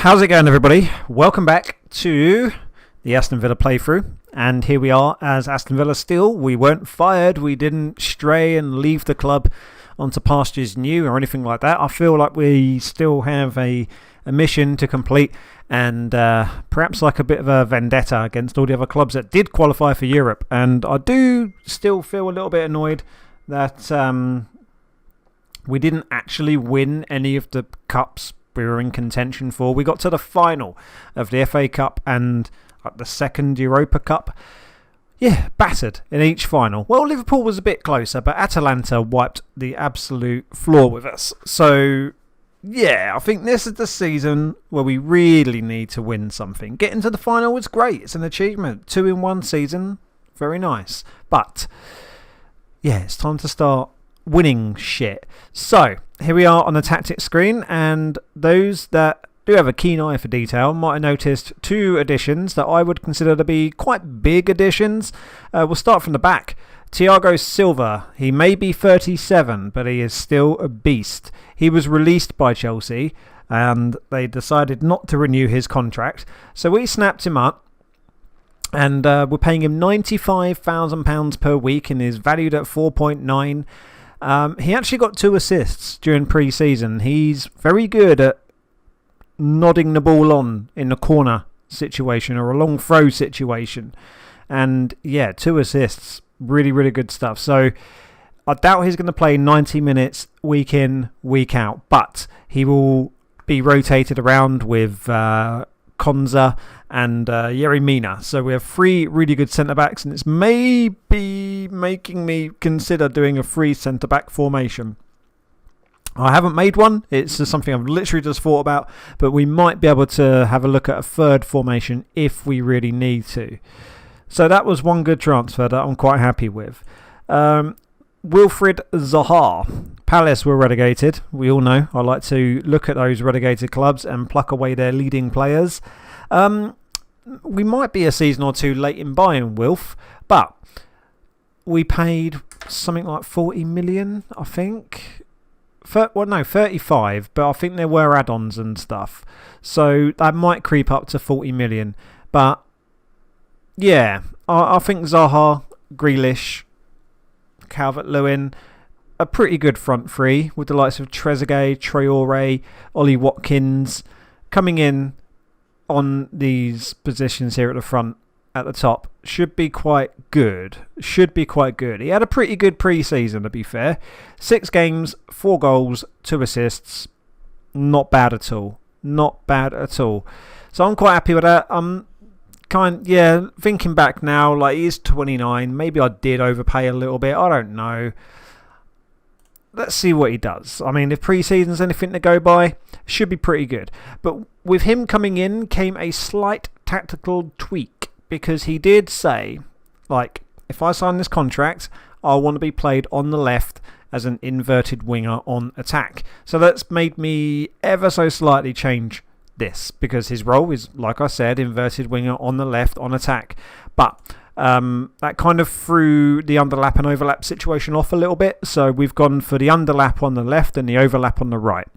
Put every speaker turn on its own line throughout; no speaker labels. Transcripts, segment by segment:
How's it going, everybody? Welcome back to the Aston Villa playthrough. And here we are as Aston Villa still. We weren't fired. We didn't stray and leave the club onto pastures new or anything like that. I feel like we still have a mission to complete and perhaps like a bit of a vendetta against all the other clubs that did qualify for Europe. And I do still feel a little bit annoyed that we didn't actually win any of the cups we were in contention for. We got to the final of the FA Cup and the second Europa Cup. Yeah, battered in each final. Well, Liverpool was a bit closer, but Atalanta wiped the absolute floor with us. So, yeah, I think this is the season where we really need to win something. Getting to the final was great. It's an achievement. 2 in 1 season. Very nice. But, yeah, it's time to start winning shit. So, here we are on the tactics screen, and those that do have a keen eye for detail might have noticed 2 additions that I would consider to be quite big additions. We'll start from the back. Thiago Silva, he may be 37, but he is still a beast. He was released by Chelsea, and they decided not to renew his contract. So we snapped him up, and we're paying him £95,000 per week, and is valued at 4.9. He actually got 2 assists during pre-season. He's very good at nodding the ball on in the corner situation or a long throw situation. And yeah, 2 assists. Really, really good stuff. So I doubt he's going to play 90 minutes week in, week out. But he will be rotated around with Konza and Yerry Mina. So we have 3 really good centre-backs, and it's maybe making me consider doing a 3 centre-back formation. I haven't made one. It's just something I've literally just thought about, but we might be able to have a look at a 3rd formation if we really need to. So that was one good transfer that I'm quite happy with. Wilfried Zaha. Palace were relegated. We all know I like to look at those relegated clubs and pluck away their leading players. We might be a season or 2 late in buying Wilf, but we paid something like 40 million, I think. 35, but I think there were add-ons and stuff. So that might creep up to 40 million. But yeah, I think Zaha, Grealish, Calvert-Lewin, a pretty good front 3 with the likes of Trezeguet, Traore, Ollie Watkins coming in on these positions here at the front, at the top. Should be quite good. He had a pretty good pre-season, to be fair. 6 games, 4 goals, 2 assists. Not bad at all. So I'm quite happy with that. I'm thinking back now, like, he's 29. Maybe I did overpay a little bit. I don't know. Let's see what he does. I mean, if pre-season's anything to go by, should be pretty good. But with him coming in came a slight tactical tweak, because he did say, like, if I sign this contract, I want to be played on the left as an inverted winger on attack. So that's made me ever so slightly change this, because his role is, like I said, inverted winger on the left on attack. But that kind of threw the underlap and overlap situation off a little bit. So we've gone for the underlap on the left and the overlap on the right.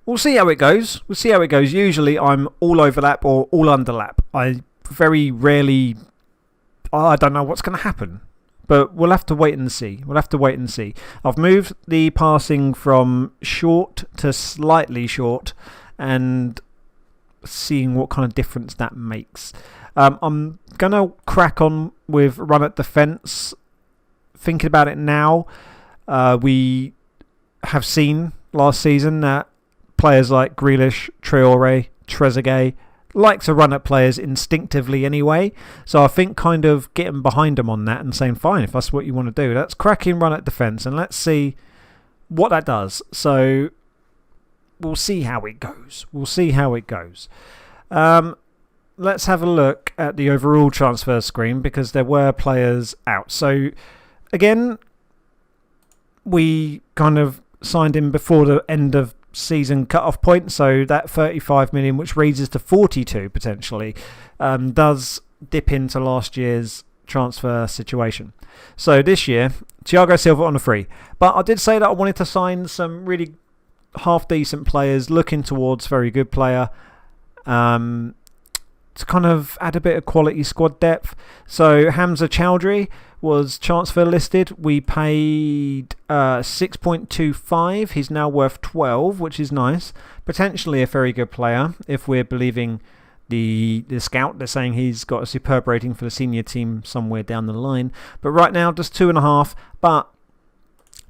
We'll see how it goes. Usually I'm all overlap or all underlap. I very rarely... I don't know what's going to happen. But we'll have to wait and see. I've moved the passing from short to slightly short, and seeing what kind of difference that makes. I'm going to crack on with run at defence. Thinking about it now, we have seen last season that players like Grealish, Traore, Trezeguet like to run at players instinctively anyway. So I think kind of getting behind them on that and saying, fine, if that's what you want to do, let's crack in run at defence and let's see what that does. So we'll see how it goes. Let's have a look at the overall transfer screen, because there were players out. So again, we kind of signed him before the end of season cut-off point, so that 35 million, which raises to 42 potentially, does dip into last year's transfer situation. So this year, Thiago Silva on a free. But I did say that I wanted to sign some really half-decent players looking towards very good player to kind of add a bit of quality squad depth. So Hamza Chowdhury was transfer listed. We paid 6.25. He's now worth 12, which is nice. Potentially a very good player if we're believing the scout. They're saying he's got a superb rating for the senior team somewhere down the line. But right now, just 2.5. But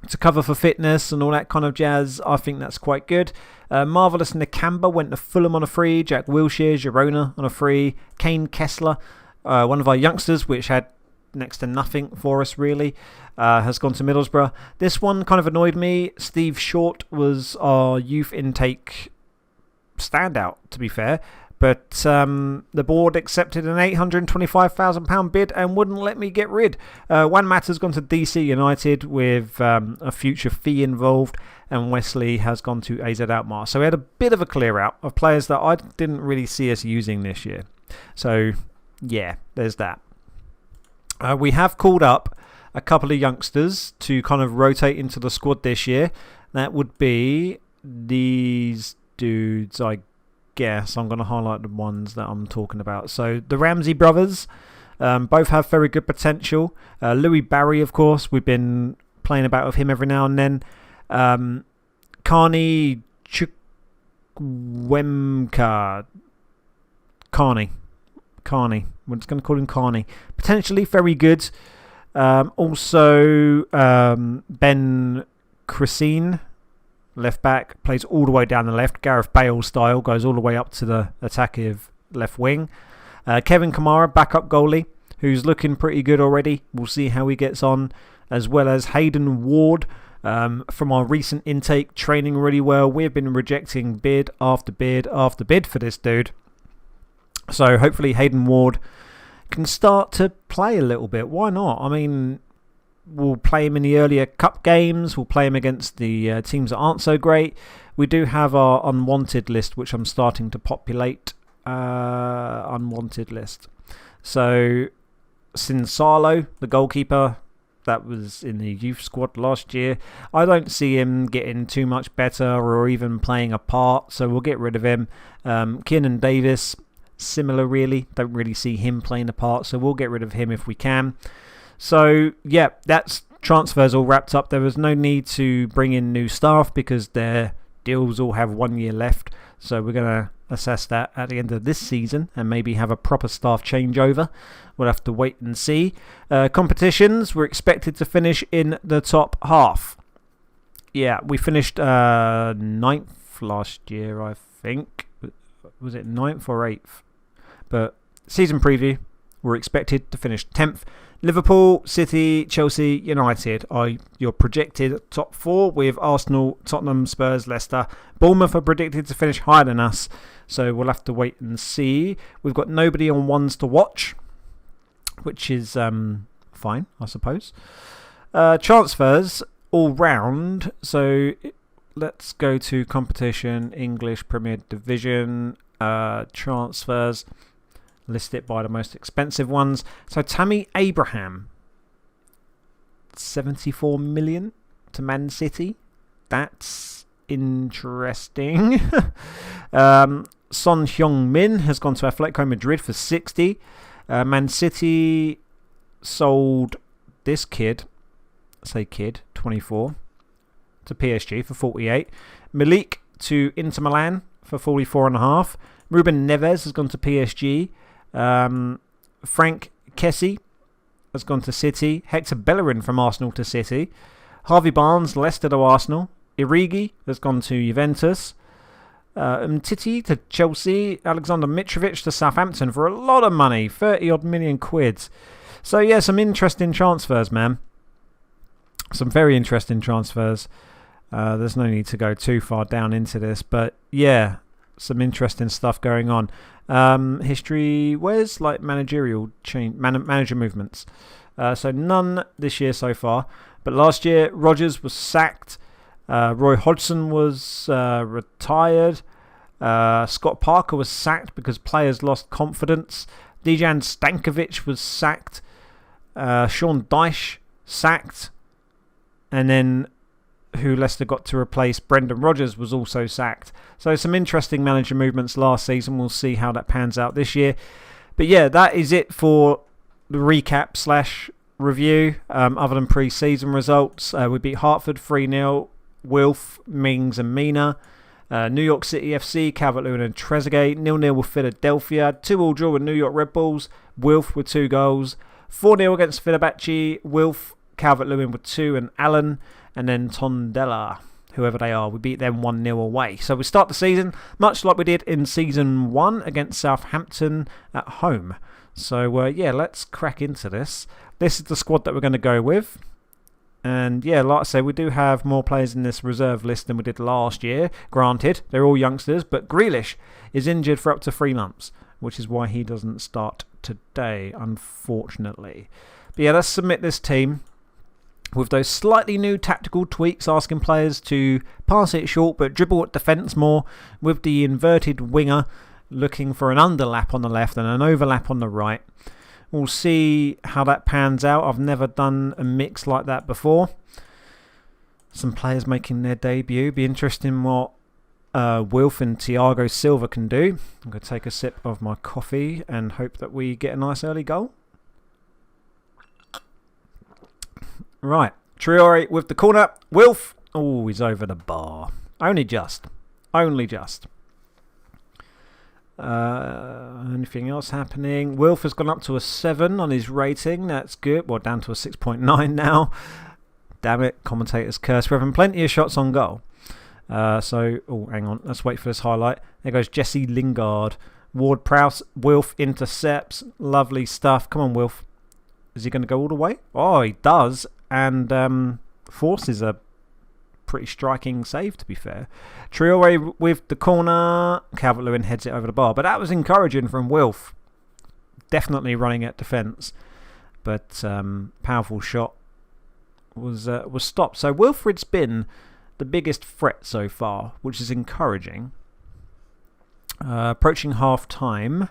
to cover for fitness and all that kind of jazz, I think that's quite good. Marvellous Nakamba went to Fulham on a free. Jack Wilshere, Girona on a free. Kane Kessler, one of our youngsters, which had next to nothing for us really, has gone to Middlesbrough. This one kind of annoyed me. Steve Short was our youth intake standout, to be fair. But the board accepted an £825,000 bid and wouldn't let me get rid. Juan Mata's gone to DC United with a future fee involved, and Wesley has gone to AZ Alkmaar. So we had a bit of a clear out of players that I didn't really see us using this year. So yeah, there's that. We have called up a couple of youngsters to kind of rotate into the squad this year. That would be these dudes, I guess. I'm going to highlight the ones that I'm talking about. So the Ramsey brothers, both have very good potential. Louis Barry, of course, we've been playing about with him every now and then. Carney Chukwemka. Carney. We're just going to call him Carney. Potentially very good. Also, Ben Christine, left back, plays all the way down the left. Gareth Bale style, goes all the way up to the attacking left wing. Kevin Kamara, backup goalie, who's looking pretty good already. We'll see how he gets on. As well as Hayden Ward, from our recent intake, training really well. We've been rejecting bid after bid after bid for this dude. So hopefully Hayden Ward can start to play a little bit. Why not? I mean, we'll play him in the earlier cup games. We'll play him against the teams that aren't so great. We do have our unwanted list, which I'm starting to populate. Unwanted list. So Sinsalo, the goalkeeper, that was in the youth squad last year. I don't see him getting too much better or even playing a part, so we'll get rid of him. Kiernan Davis, similar really. Don't really see him playing a part, so we'll get rid of him if we can. So yeah, that's transfers all wrapped up. There was no need to bring in new staff because their deals all have 1 year left. So we're going to assess that at the end of this season and maybe have a proper staff changeover. We'll have to wait and see. Competitions, we're expected to finish in the top half. Yeah, we finished 9th last year, I think. Was it 9th or 8th? But season preview, we're expected to finish 10th. Liverpool, City, Chelsea, United are your projected top 4 with Arsenal, Tottenham, Spurs, Leicester. Bournemouth are predicted to finish higher than us, so we'll have to wait and see. We've got nobody on ones to watch, which is fine, I suppose. Transfers all round, so let's go to competition, English Premier Division, transfers. List it by the most expensive ones. So Tammy Abraham, 74 million to Man City. That's interesting. Son Heung-min has gone to Atletico Madrid for 60. Man City sold this kid, 24, to PSG for 48. Malik to Inter Milan for 44.5. Ruben Neves has gone to PSG. Frank Kessie has gone to City. Hector Bellerin from Arsenal to City. Harvey Barnes, Leicester to Arsenal. Irigi has gone to Juventus. Umtiti to Chelsea. Alexander Mitrovic to Southampton for a lot of money, 30-odd million quid. So yeah, some interesting transfers, man. Some very interesting transfers. There's no need to go too far down into this, but yeah, some interesting stuff going on. History, where's like managerial change, manager movements? So none this year so far, but last year Rodgers was sacked. Roy Hodgson was retired. Scott Parker was sacked because players lost confidence. Dejan Stankovic was sacked. Sean Dyche sacked. And then who Leicester got to replace Brendan Rodgers, was also sacked. So some interesting manager movements last season. We'll see how that pans out this year. But yeah, that is it for the recap / review. Other than pre-season results, we beat Hartford 3-0. Wilf, Mings and Mina. New York City FC, Calvert-Lewin and Trezeguet. 0-0 with Philadelphia. 2-2 draw with New York Red Bulls. Wilf with 2 goals. 4-0 against Fenerbahce. Wilf, Calvert-Lewin with 2 and Allen. And then Tondela, whoever they are. We beat them 1-0 away. So we start the season much like we did in Season 1 against Southampton at home. So yeah, let's crack into this. This is the squad that we're going to go with. And yeah, like I say, we do have more players in this reserve list than we did last year. Granted, they're all youngsters, but Grealish is injured for up to 3 months, which is why he doesn't start today, unfortunately. But yeah, let's submit this team with those slightly new tactical tweaks, asking players to pass it short but dribble at defence more, with the inverted winger looking for an underlap on the left and an overlap on the right. We'll see how that pans out. I've never done a mix like that before. Some players making their debut. Be interesting what Wilf and Thiago Silva can do. I'm going to take a sip of my coffee and hope that we get a nice early goal. Right, Traore with the corner. Wilf. Oh, he's over the bar. Only just. Anything else happening? Wilf has gone up to a 7 on his rating. That's good. Well, down to a 6.9 now. Damn it, commentator's curse. We're having plenty of shots on goal. Oh, hang on. Let's wait for this highlight. There goes Jesse Lingard. Ward-Prowse. Wilf intercepts. Lovely stuff. Come on, Wilf. Is he going to go all the way? Oh, he does. And forces a pretty striking save, to be fair. Traore with the corner. Calvert-Lewin heads it over the bar. But that was encouraging from Wilf. Definitely running at defence. But powerful shot was stopped. So Wilfred's been the biggest threat so far, which is encouraging. Approaching half-time.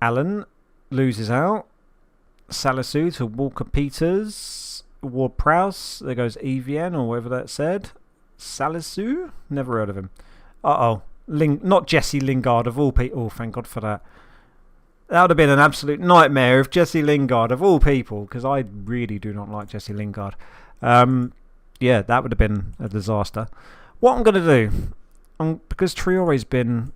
Allen loses out. Salisu to Walker-Peters. Ward-Prowse. There goes Evian, or whatever that said. Salisu? Never heard of him. Not Jesse Lingard of all people. Oh, thank God for that. That would have been an absolute nightmare if Jesse Lingard of all people, because I really do not like Jesse Lingard. Yeah, that would have been a disaster. What I'm going to do, because Traore's been...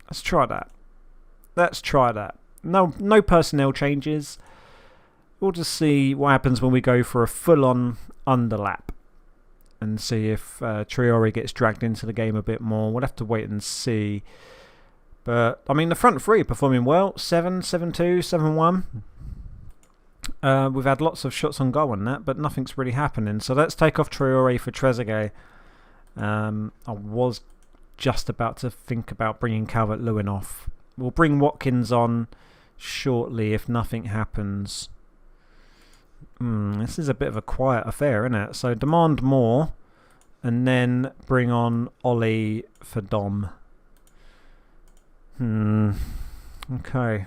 let's try that. No personnel changes. We'll just see what happens when we go for a full-on underlap and see if Traore gets dragged into the game a bit more. We'll have to wait and see. But, I mean, the front three are performing well. 7, 7-2, 7-1. We've had lots of shots on goal on that, but nothing's really happening. So let's take off Traore for Trezeguet. I was just about to think about bringing Calvert-Lewin off. We'll bring Watkins on shortly if nothing happens. This is a bit of a quiet affair, isn't it? So demand more and then bring on Ollie for Dom. Okay.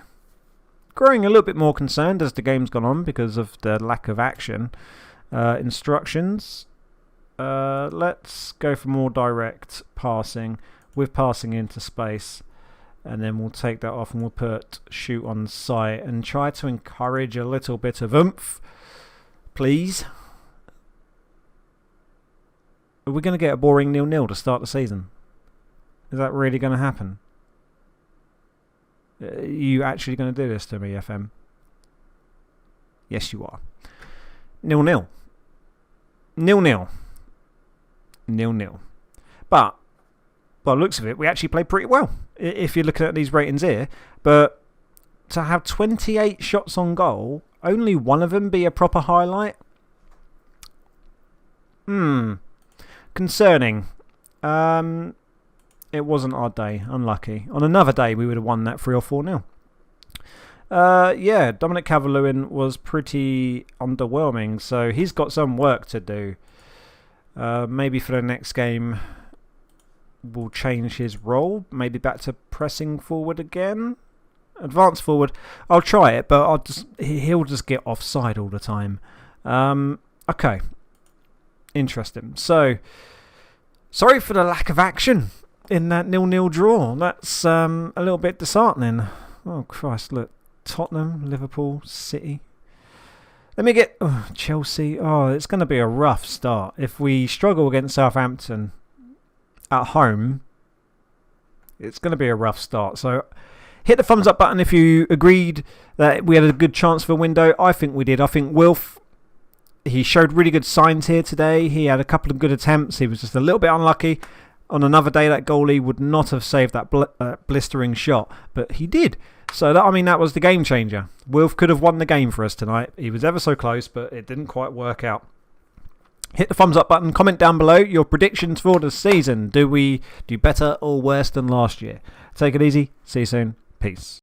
Growing a little bit more concerned as the game's gone on because of the lack of action. Instructions. Let's go for more direct passing with passing into space. And then we'll take that off and we'll put shoot on sight and try to encourage a little bit of oomph. Please. Are we going to get a boring 0-0 to start the season? Is that really going to happen? Are you actually going to do this to me, FM? Yes, you are. 0-0. 0-0. 0-0. But, by the looks of it, we actually played pretty well, if you're looking at these ratings here. But to have 28 shots on goal, only one of them be a proper highlight? Concerning. It wasn't our day. Unlucky. On another day, we would have won that 3 or 4-0. Yeah, Dominic Calvert-Lewin was pretty underwhelming, so he's got some work to do. Maybe for the next game, we'll change his role. Maybe back to pressing forward again. advance forward. I'll try it, but he'll just get offside all the time. Okay. Interesting. So, sorry for the lack of action in that 0-0 draw. That's a little bit disheartening. Oh, Christ, look. Tottenham, Liverpool, City. Let me get Chelsea. Oh, it's going to be a rough start. If we struggle against Southampton at home, it's going to be a rough start. So hit the thumbs up button if you agreed that we had a good chance for a window. I think we did. I think Wilf, he showed really good signs here today. He had a couple of good attempts. He was just a little bit unlucky. On another day, that goalie would not have saved that blistering shot, but he did. So, that was the game changer. Wilf could have won the game for us tonight. He was ever so close, but it didn't quite work out. Hit the thumbs up button. Comment down below your predictions for the season. Do we do better or worse than last year? Take it easy. See you soon. Peace.